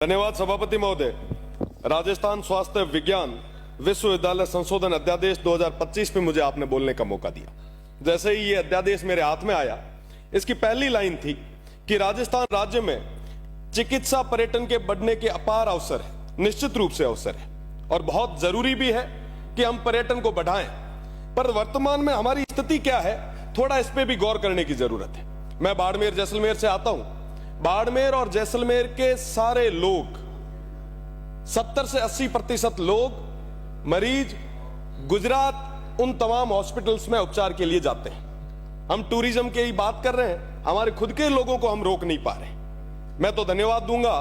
धन्यवाद सभापति महोदय। राजस्थान स्वास्थ्य विज्ञान विश्वविद्यालय संशोधन अध्यादेश 2025 पे मुझे आपने बोलने का मौका दिया। जैसे ही ये अध्यादेश मेरे हाथ में आया, इसकी पहली लाइन थी कि राजस्थान राज्य में चिकित्सा पर्यटन के बढ़ने के अपार अवसर है, निश्चित रूप से अवसर है और बहुत जरूरी भी है कि हम पर्यटन को बढ़ाएं। पर वर्तमान में हमारी स्थिति क्या है, थोड़ा इस पे भी गौर करने की जरूरत है। मैं बाड़मेर जैसलमेर से आता हूं। बाड़मेर और जैसलमेर के सारे लोग 70 से 80% लोग मरीज गुजरात उन तमाम हॉस्पिटल्स में उपचार के लिए जाते हैं। हम टूरिज्म की ही बात कर रहे हैं, हमारे खुद के लोगों को हम रोक नहीं पा रहे। मैं तो धन्यवाद दूंगा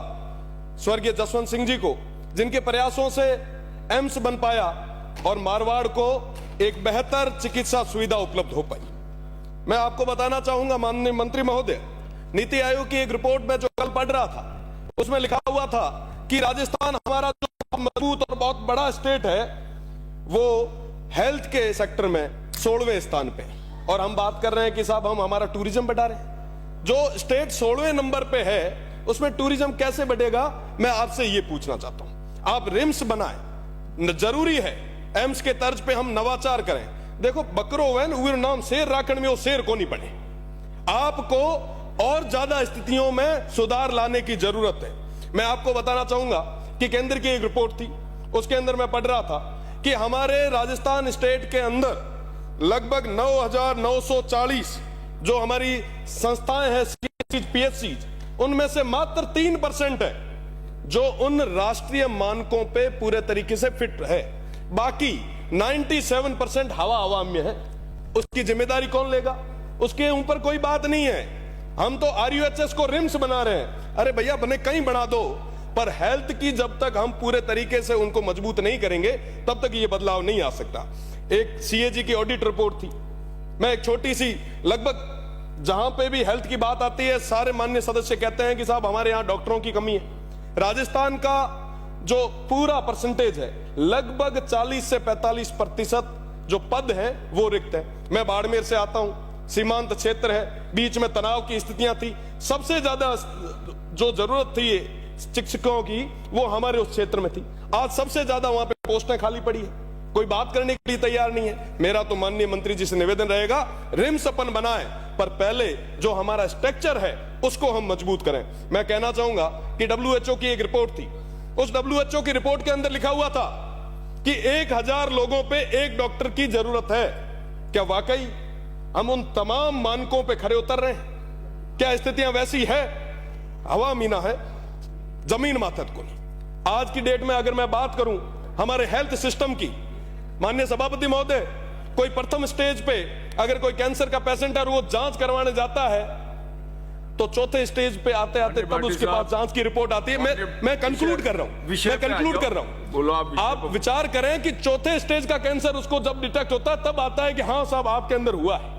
स्वर्गीय जसवंत सिंह जी को, जिनके प्रयासों से एम्स बन पाया और मारवाड़ को एक बेहतर चिकित्सा सुविधा उपलब्ध हो पाई। मैं आपको बताना चाहूंगा माननीय मंत्री महोदय, नीति आयोग की एक रिपोर्ट में जो कल पढ़ रहा था, उसमें लिखा हुआ था कि राजस्थान हमारा जो मजबूत और बहुत बड़ा स्टेट है, वो हेल्थ के सेक्टर में 16वें स्थान पे, और हम बात कर रहे हैं कि साहब हम हमारा टूरिज्म बढ़ा रहे हैं। जो स्टेट 16वें नंबर पे है, उसमें टूरिज्म कैसे बढ़ेगा, मैं आपसे ये पूछना चाहता हूं। आप रिम्स बनाएं, जरूरी है एम्स के तर्ज पे हम नवाचार करें। देखो, बकरो वैन उर नाम शेर राखण में वो शेर को नहीं बने। आपको और ज्यादा स्थितियों में सुधार लाने की जरूरत है। मैं आपको बताना चाहूंगा कि केंद्र की एक रिपोर्ट थी, उसके अंदर मैं पढ़ रहा था कि हमारे राजस्थान स्टेट के अंदर लगभग 9,940 जो हमारी संस्थाएं हैं, पीएचसी, उनमें से मात्र 3% है जो उन राष्ट्रीय मानकों पे पूरे तरीके से फिट है। बाकी 97% हवा में है। उसकी जिम्मेदारी कौन लेगा? उसके ऊपर कोई बात नहीं है। हम तो आरयूएचएस को रिम्स बना रहे हैं। अरे भैया, बने कहीं बना दो, पर हेल्थ की जब तक हम पूरे तरीके से उनको मजबूत नहीं करेंगे, तब तक ये बदलाव नहीं आ सकता। एक सीएजी की ऑडिट रिपोर्ट थी। मैं एक छोटी सी, लगभग जहां पे भी हेल्थ की बात आती है, सारे माननीय सदस्य कहते हैं कि साहब हमारे यहां डॉक्टरों की कमी है। राजस्थान का जो पूरा परसेंटेज है, लगभग 40 से 45% जो पद है वो रिक्त है। मैं बाड़मेर से आता हूं, सीमांत क्षेत्र है, बीच में तनाव की स्थितियां थी। सबसे ज्यादा जो जरूरत थी शिक्षकों की, वो हमारे उस क्षेत्र में थी। आज सबसे ज्यादा वहां पे पोस्टें खाली पड़ी है, कोई बात करने के लिए तैयार नहीं है। मेरा तो माननीय मंत्री जी से निवेदन रहेगा, रिम्स अपन बनाएं, पर पहले जो हमारा स्ट्रक्चर है उसको हम मजबूत करें। मैं कहना चाहूंगा कि WHO की एक रिपोर्ट थी, उस WHO की रिपोर्ट के अंदर लिखा हुआ था कि 1000 लोगों पे एक डॉक्टर की जरूरत है। क्या वाकई हम उन तमाम मानकों पे खरे उतर रहे हैं? क्या स्थितियां वैसी है? हवा मीना है, जमीन माथत को नहीं। आज की डेट में अगर मैं बात करूं हमारे हेल्थ सिस्टम की, माननीय सभापति महोदय, कोई प्रथम स्टेज पे अगर कोई कैंसर का पेशेंट है और वो जांच करवाने जाता है, तो चौथे स्टेज पे आते आते तब उसके पास जांच की रिपोर्ट आती है। मैं कंक्लूड कर रहा हूं, बोलो आप विचार करें कि चौथे स्टेज का कैंसर उसको जब डिटेक्ट होता है, तब आता है कि हाँ साहब आपके अंदर हुआ है।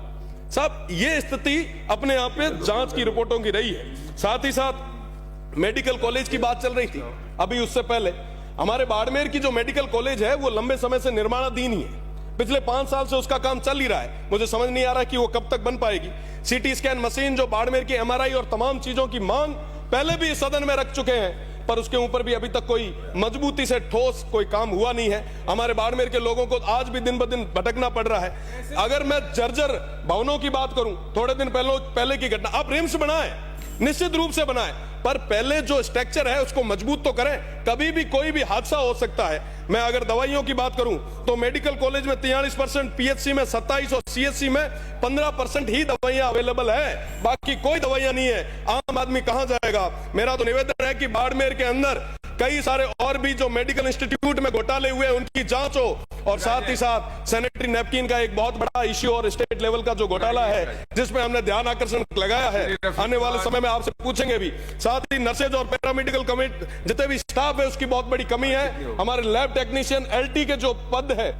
साहब, ये स्थिति अपने आप में जांच की रिपोर्टों की रही है। साथ ही साथ मेडिकल कॉलेज की बात चल रही थी अभी, उससे पहले हमारे बाड़मेर की जो मेडिकल कॉलेज है वो लंबे समय से निर्माणाधीन ही है। पिछले 5 साल से उसका काम चल ही रहा है। मुझे समझ नहीं आ रहा कि वो कब तक बन पाएगी। सीटी स्कैन मशीन, जो बाड़मेर की MRI और तमाम चीजों की मांग पहले भी सदन में रख चुके हैं, पर उसके ऊपर भी अभी तक कोई मजबूती से ठोस कोई काम हुआ नहीं है। हमारे बाड़मेर के लोगों को आज भी दिन ब दिन भटकना पड़ रहा है। अगर मैं जर्जर भवनों की बात करूं, थोड़े दिन पहले की घटना, आप रिम्स बनाएं, निश्चित रूप से बनाएं, पर पहले जो स्ट्रक्चर है उसको मजबूत तो करें। कभी भी कोई भी हादसा हो सकता है। मैं अगर दवाइयों की बात करूं तो मेडिकल कॉलेज में 43%, पीएचसी में 27% और सीएचसी में 15% ही दवाइयां अवेलेबल है। बाकी कोई दवाइयां नहीं है। आम आदमी कहां जाएगा? मेरा तो निवेदन है कि बाड़मेर के अंदर कई सारे और भी जो मेडिकल इंस्टीट्यूट में घोटाले हुए उनकी जांच हो, और साथ ही साथ सैनिटरी नैपकिन का एक बहुत बड़ा इश्यू और स्टेट लेवल का जो घोटाला है, जिसमें हमने ध्यान आकर्षण लगाया है, आने वाले समय में आपसे पूछेंगे भी। साथ ही नर्सेज और पैरामेडिकल कमिटी जितने भी स्टाफ है उसकी बहुत बड़ी कमी है। हमारे लैब टेक्नीशियन LT के जो पद है